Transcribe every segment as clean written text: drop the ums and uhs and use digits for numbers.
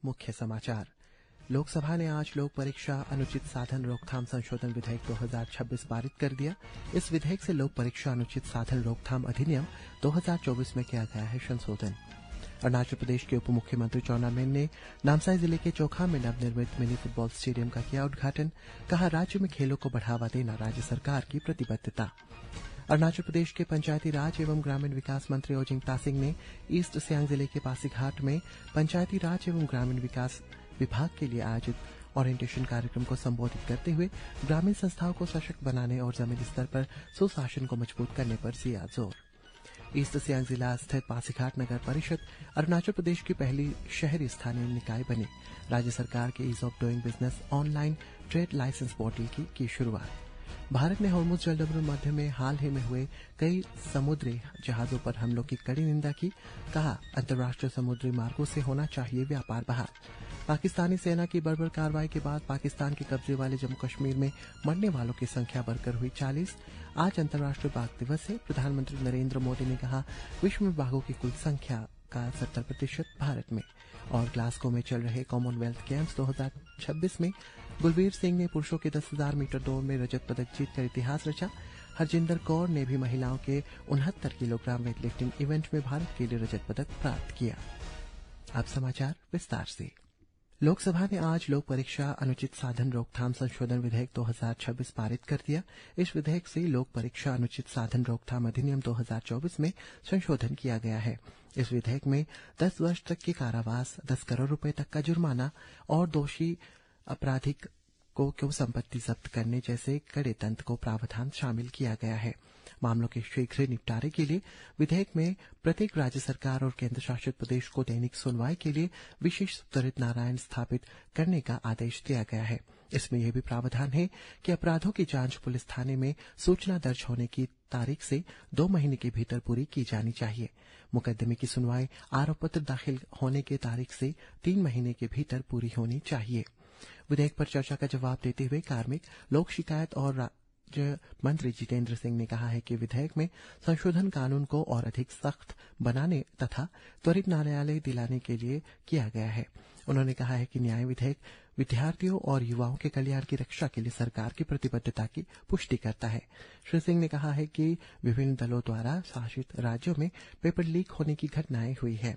मुख्य समाचार। लोकसभा ने आज लोक परीक्षा अनुचित साधन रोकथाम संशोधन विधेयक 2026 पारित कर दिया। इस विधेयक से लोक परीक्षा अनुचित साधन रोकथाम अधिनियम 2024 में किया गया है संशोधन। अरुणाचल प्रदेश के उप मुख्यमंत्री चाउना मेन ने नामसाई जिले के चोखाम में नवनिर्मित मिनी फुटबॉल स्टेडियम का किया उद्घाटन। कहा, राज्य में खेलों को बढ़ावा देना राज्य सरकार की प्रतिबद्धता। अरुणाचल प्रदेश के पंचायती राज एवं ग्रामीण विकास मंत्री ओजिंग तासिंग ने ईस्ट सियांग जिले के पासीघाट में पंचायती राज एवं ग्रामीण विकास विभाग के लिए आयोजित ओरिएंटेशन कार्यक्रम को संबोधित करते हुए ग्रामीण संस्थाओं को सशक्त बनाने और जमीनी स्तर पर सुशासन को मजबूत करने पर दिया जोर। ईस्ट सियांग जिला स्थित पासीघाट नगर परिषद अरुणाचल प्रदेश की पहली शहरी स्थानीय निकाय बनी। राज्य सरकार के ease of doing business online trade licence portal की शुरुआत। भारत ने हॉर्मुज जलदुर्ग मध्य में हाल ही में हुए कई समुद्री जहाजों पर हमलों की कड़ी निंदा की। कहा, अंतर्राष्ट्रीय समुद्री मार्गों से होना चाहिए व्यापार बहाल। पाकिस्तानी सेना की बर्बर कार्रवाई के बाद पाकिस्तान के कब्जे वाले जम्मू कश्मीर में मरने वालों की संख्या बढ़कर हुई 40। आज अंतर्राष्ट्रीय बाघ दिवस है। प्रधानमंत्री नरेंद्र मोदी ने कहा, विश्व में बाघों की कुल संख्या का 70% भारत में। और ग्लासगो में चल रहे कॉमनवेल्थ गेम्स 2026 में गुलबीर सिंह ने पुरुषों के 10,000 मीटर दौड़ में रजत पदक जीतकर इतिहास रचा। हरजिंदर कौर ने भी महिलाओं के 69 किलोग्राम वेटलिफ्टिंग इवेंट में भारत के लिए रजत पदक प्राप्त किया। अब समाचार विस्तार से। लोकसभा ने आज लोक परीक्षा अनुचित साधन रोकथाम संशोधन विधेयक 2026 पारित कर दिया। इस विधेयक से लोक परीक्षा अनुचित साधन रोकथाम अधिनियम 2024 में संशोधन किया गया है। इस विधेयक में 10 वर्ष तक के कारावास, 10 करोड़ रुपए तक का जुर्माना और दोषी अपराधिक को संपत्ति जब्त करने जैसे कड़े तंत्र को प्रावधान शामिल किया गया है। मामलों के शीघ्र निपटारे के लिए विधेयक में प्रत्येक राज्य सरकार और केंद्र शासित प्रदेश को दैनिक सुनवाई के लिए विशेष त्वरित नारायण स्थापित करने का आदेश दिया गया है। इसमें यह भी प्रावधान है कि अपराधों की जांच पुलिस थाने में सूचना दर्ज होने की तारीख से 2 महीने के भीतर पूरी की जानी चाहिए। मुकदमे की सुनवाई आरोप पत्र दाखिल होने की तारीख से 3 महीने के भीतर पूरी होनी चाहिए। विधेयक पर चर्चा का जवाब देते हुए कार्मिक, लोक शिकायत और राज्य मंत्री जितेंद्र सिंह ने कहा है कि विधेयक में संशोधन कानून को और अधिक सख्त बनाने तथा त्वरित न्यायालय दिलाने के लिए किया गया है। उन्होंने कहा है कि न्याय विधेयक विद्यार्थियों और युवाओं के कल्याण की रक्षा के लिए सरकार की प्रतिबद्धता की पुष्टि करता है। श्री सिंह ने कहा है कि विभिन्न दलों द्वारा शासित राज्यों में पेपर लीक होने की घटनाएं हुई है।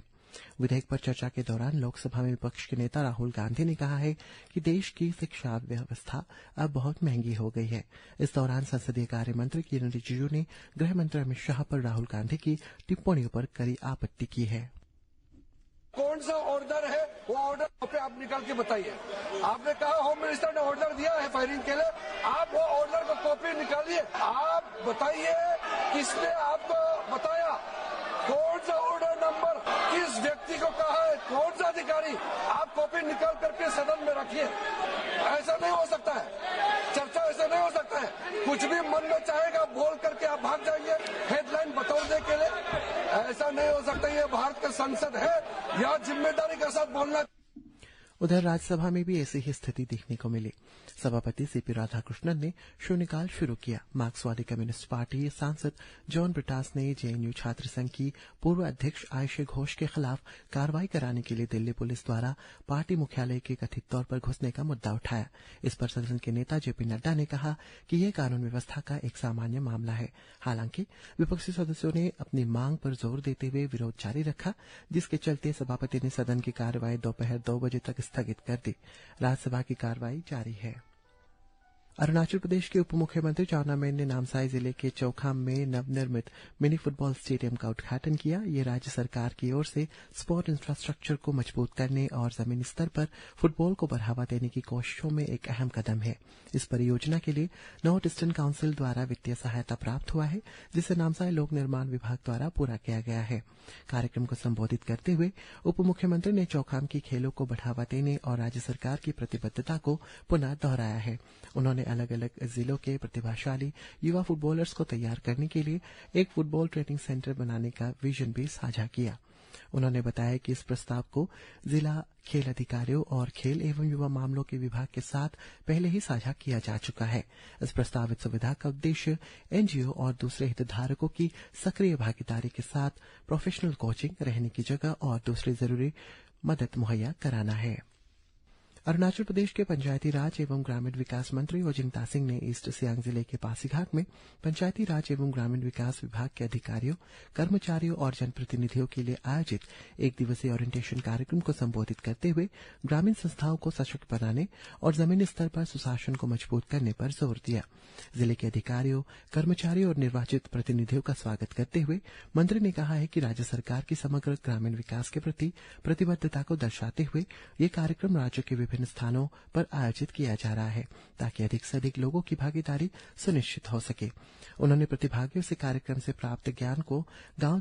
विधेयक पर चर्चा के दौरान लोकसभा में विपक्ष के नेता राहुल गांधी ने कहा है कि देश की शिक्षा व्यवस्था अब बहुत महंगी हो गई है। इस दौरान संसदीय कार्य मंत्री किरण रिजिजू ने गृह मंत्री अमित शाह पर राहुल गांधी की टिप्पणियों पर कड़ी आपत्ति की है। कौन सा ऑर्डर है वो ऑर्डर पे आप निकाल के बताइए। आपने कहा होम मिनिस्टर ने ऑर्डर दिया है फायरिंग के लिए, आप वो ऑर्डर को कॉपी निकालिए। आप बताइए किसने आपको बताया, कौन सा ऑर्डर नंबर किस व्यक्ति को कहा है, कौन सा अधिकारी। आप कॉपी निकाल करके सदन में रखिए। ऐसा नहीं हो सकता है, चर्चा ऐसा नहीं हो सकता है। कुछ भी मन में चाहेगा बोल करके आप भाग जाएंगे हेडलाइन बतौने के लिए। ऐसा नहीं हो सकता। ये भारत का संसद है, यह जिम्मेदारी के साथ बोलना। उधर राज्यसभा में भी ऐसी ही स्थिति देखने को मिली। सभापति सीपी राधाकृष्णन ने शून्यकाल शुरू किया। मार्क्सवादी कम्युनिस्ट पार्टी सांसद जॉन ब्रिटास ने जेएनयू छात्र संघ की पूर्व अध्यक्ष आयशे घोष के खिलाफ कार्रवाई कराने के लिए दिल्ली पुलिस द्वारा पार्टी मुख्यालय के कथित तौर पर घुसने का मुद्दा उठाया। इस पर सदन के नेता जेपी नड्डा ने कहा कि यह कानून व्यवस्था का एक सामान्य मामला है। हालांकि विपक्षी सदस्यों ने अपनी मांग पर जोर देते हुए विरोध जारी रखा, जिसके चलते सभापति ने सदन की कार्रवाई दोपहर 2 बजे तक स्थगित कर दी। राज्यसभा की कार्रवाई जारी है। अरुणाचल प्रदेश के उप मुख्यमंत्री चाउना मेन ने नामसाई जिले के चौखाम में नवनिर्मित मिनी फुटबॉल स्टेडियम का उद्घाटन किया। ये राज्य सरकार की ओर से स्पोर्ट इंफ्रास्ट्रक्चर को मजबूत करने और जमीनी स्तर पर फुटबॉल को बढ़ावा देने की कोशिशों में एक अहम कदम है। इस परियोजना के लिए नॉर्थ ईस्टर्न काउंसिल द्वारा वित्तीय सहायता प्राप्त हुआ है, जिसे नामसाई लोक निर्माण विभाग द्वारा पूरा किया गया है। कार्यक्रम को संबोधित करते हुए उप मुख्यमंत्री ने चौखाम की खेलों को बढ़ावा देने और राज्य सरकार की प्रतिबद्धता को पुनः दोहराया है। उन्होंने अलग अलग जिलों के प्रतिभाशाली युवा फुटबॉलर्स को तैयार करने के लिए एक फुटबॉल ट्रेनिंग सेंटर बनाने का विजन भी साझा किया। उन्होंने बताया कि इस प्रस्ताव को जिला खेल अधिकारियों और खेल एवं युवा मामलों के विभाग के साथ पहले ही साझा किया जा चुका है। इस प्रस्तावित सुविधा का उद्देश्य एनजीओ और दूसरे हितधारकों की सक्रिय भागीदारी के साथ प्रोफेशनल कोचिंग, रहने की जगह और दूसरी जरूरी मदद मुहैया कराना है। अरुणाचल प्रदेश के पंचायती राज एवं ग्रामीण विकास मंत्री ओजिंग तासिंग ने ईस्ट सियांग जिले के पासीघाट में पंचायती राज एवं ग्रामीण विकास विभाग के अधिकारियों, कर्मचारियों और जनप्रतिनिधियों के लिए आयोजित एक दिवसीय ओरिएंटेशन कार्यक्रम को संबोधित करते हुए ग्रामीण संस्थाओं को सशक्त बनाने और जमीनी स्तर पर सुशासन को मजबूत करने पर जोर दिया। जिले के अधिकारियों, कर्मचारियों और निर्वाचित प्रतिनिधियों का स्वागत करते हुए मंत्री ने कहा है कि राज्य सरकार की समग्र ग्रामीण विकास के प्रति प्रतिबद्धता को दर्शाते हुए ये कार्यक्रम राज्य के विभिन्न स्थानों पर आयोजित किया जा रहा है ताकि अधिक से अधिक लोगों की भागीदारी सुनिश्चित हो सके। उन्होंने प्रतिभागियों से कार्यक्रम से प्राप्त ज्ञान को गांव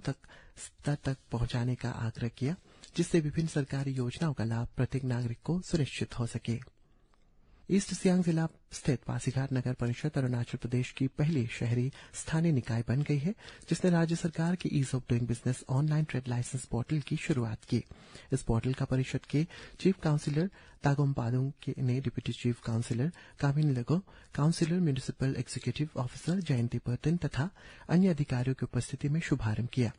स्तर तक पहुंचाने का आग्रह किया, जिससे विभिन्न सरकारी योजनाओं का लाभ प्रत्येक नागरिक को सुनिश्चित हो सके। ईस्ट सियांग जिला स्थित पासीघाट नगर परिषद अरुणाचल प्रदेश की पहली शहरी स्थानीय निकाय बन गई है, जिसने राज्य सरकार के ease of doing business online trade licence portal की शुरुआत की। इस पोर्टल का परिषद के चीफ काउंसिलर तागोम पादुंग ने डिप्टी चीफ काउंसिलर कामिन लगो, काउंसिलर म्यूनिसिपल एग्जीक्यूटिव ऑफिसर जयंती पर्तन तथा अन्य अधिकारियों की उपस्थिति में शुभारंभ किया।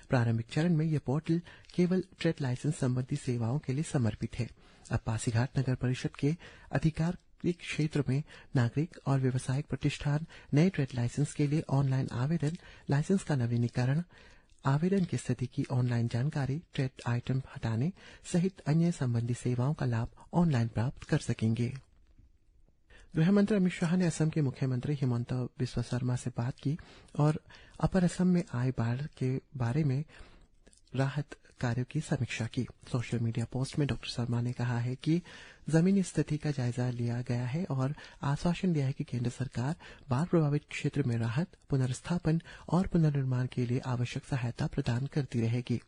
प्रारंभिक चरण में यह पोर्टल केवल ट्रेड लाइसेंस संबंधी सेवाओं के लिए समर्पित है। अब पासीघाट नगर परिषद के अधिकार क्षेत्र में नागरिक और व्यावसायिक प्रतिष्ठान नए ट्रेड लाइसेंस के लिए ऑनलाइन आवेदन, लाइसेंस का नवीनीकरण, आवेदन की स्थिति की ऑनलाइन जानकारी, ट्रेड आइटम हटाने सहित अन्य संबंधी सेवाओं का लाभ ऑनलाइन प्राप्त कर सकेंगे। गृह मंत्री अमित शाह ने असम के मुख्यमंत्री हिमंता बिस्वा शर्मा से बात की और अपर असम में आई बाढ़ के बारे में राहत कार्यों की समीक्षा की। सोशल मीडिया पोस्ट में डॉक्टर शर्मा ने कहा है कि जमीनी स्थिति का जायजा लिया गया है और आश्वासन दिया है कि केंद्र सरकार बाढ़ प्रभावित क्षेत्र में राहत, पुनर्स्थापन और पुनर्निर्माण के लिए आवश्यक सहायता प्रदान करती रहेगी।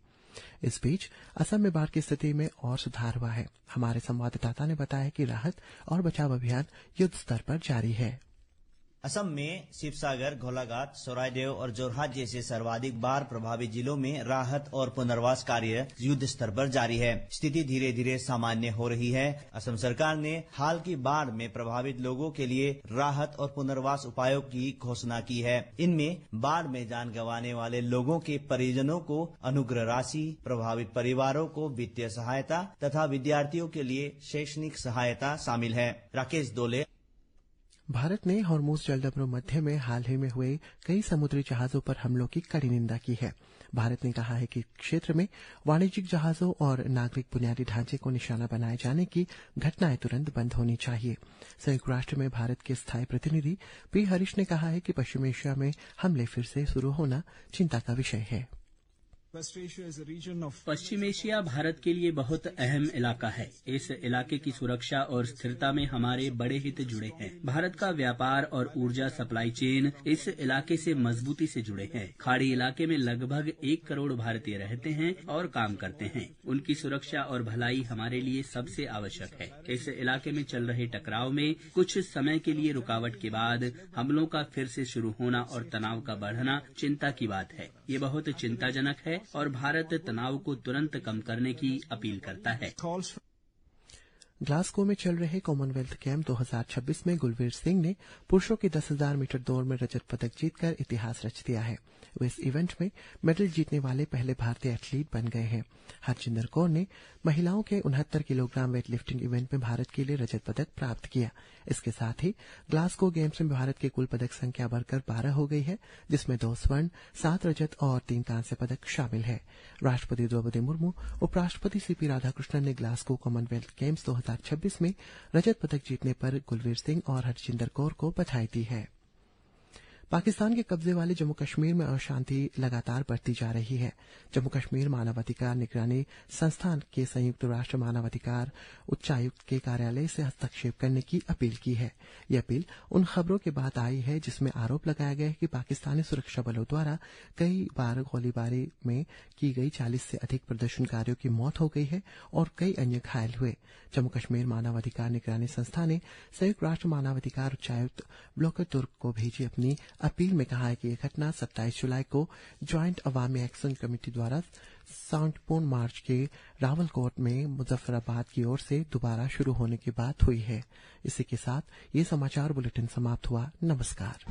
इस बीच असम में बाढ़ की स्थिति में और सुधार हुआ है। हमारे संवाददाता ने बताया कि राहत और बचाव अभियान युद्ध स्तर पर जारी है। असम में शिवसागर, घोलाघाट, सोरायदेव और जोरहाट जैसे सर्वाधिक बाढ़ प्रभावित जिलों में राहत और पुनर्वास कार्य युद्ध स्तर पर जारी है। स्थिति धीरे धीरे सामान्य हो रही है। असम सरकार ने हाल की बाढ़ में प्रभावित लोगों के लिए राहत और पुनर्वास उपायों की घोषणा की है। इनमें बाढ़ में जान गंवाने वाले लोगों के परिजनों को अनुग्रह राशि, प्रभावित परिवारों को वित्तीय सहायता तथा विद्यार्थियों के लिए शैक्षणिक सहायता शामिल है। राकेश दोले। भारत ने हॉर्मुज जलडमरू मध्य में हाल ही में हुए कई समुद्री जहाजों पर हमलों की कड़ी निंदा की है। भारत ने कहा है कि क्षेत्र में वाणिज्यिक जहाजों और नागरिक बुनियादी ढांचे को निशाना बनाए जाने की घटनाएं तुरंत बंद होनी चाहिए। संयुक्त राष्ट्र में भारत के स्थायी प्रतिनिधि पी हरीश ने कहा है कि पश्चिम एशिया में हमले फिर से शुरू होना चिंता का विषय है। पश्चिम एशिया भारत के लिए बहुत अहम इलाका है। इस इलाके की सुरक्षा और स्थिरता में हमारे बड़े हित जुड़े हैं। भारत का व्यापार और ऊर्जा सप्लाई चेन इस इलाके से मजबूती से जुड़े हैं। खाड़ी इलाके में लगभग 1 करोड़ भारतीय रहते हैं और काम करते हैं। उनकी सुरक्षा और भलाई हमारे लिए सबसे आवश्यक है। इस इलाके में चल रहे टकराव में कुछ समय के लिए रुकावट के बाद हमलों का फिर से शुरू होना और तनाव का बढ़ना चिंता की बात है। ये बहुत चिंताजनक है और भारत तनाव को तुरंत कम करने की अपील करता है। ग्लासगो में चल रहे कॉमनवेल्थ गेम 2026 में गुलवीर सिंह ने पुरुषों की 10,000 मीटर दौड़ में रजत पदक जीतकर इतिहास रच दिया है। वे इस इवेंट में मेडल जीतने वाले पहले भारतीय एथलीट बन गए हैं। हरजिंदर कौर ने महिलाओं के 69 किलोग्राम वेट लिफ्टिंग इवेंट में भारत के लिए रजत पदक प्राप्त किया। इसके साथ ही ग्लासगो गेम्स में भारत की कुल पदक संख्या बढ़कर 12 हो गई है, जिसमें 2 स्वर्ण, 7 रजत और 3 कांस्य पदक शामिल है। राष्ट्रपति द्रौपदी मुर्मू, उपराष्ट्रपति सीपी राधाकृष्णन ने ग्लासगो कॉमनवेल्थ गेम्स 2026 में रजत पदक जीतने पर गुलवीर सिंह और हरजिंदर कौर को बधाई दी है। पाकिस्तान के कब्जे वाले जम्मू कश्मीर में अशांति लगातार बढ़ती जा रही है। जम्मू कश्मीर मानवाधिकार निगरानी संस्थान के संयुक्त राष्ट्र मानवाधिकार उच्चायुक्त के कार्यालय से हस्तक्षेप करने की अपील की है। यह अपील उन खबरों के बाद आई है जिसमें आरोप लगाया गया है कि पाकिस्तानी सुरक्षा बलों द्वारा कई बार गोलीबारी में की गई 40 से अधिक प्रदर्शनकारियों की मौत हो गई है और कई अन्य घायल हुए। जम्मू कश्मीर मानवाधिकार निगरानी संस्था ने संयुक्त राष्ट्र मानवाधिकार उच्चायुक्त ब्लोकर तुर्क को भेजी अपनी अपील में कहा है कि यह घटना 27 जुलाई को ज्वाइंट अवामी एक्शन कमेटी द्वारा शांतिपूर्ण मार्च के रावलकोट में मुजफ्फराबाद की ओर से दोबारा शुरू होने के बाद हुई है। इसी के साथ ये समाचार बुलेटिन समाप्त हुआ। नमस्कार।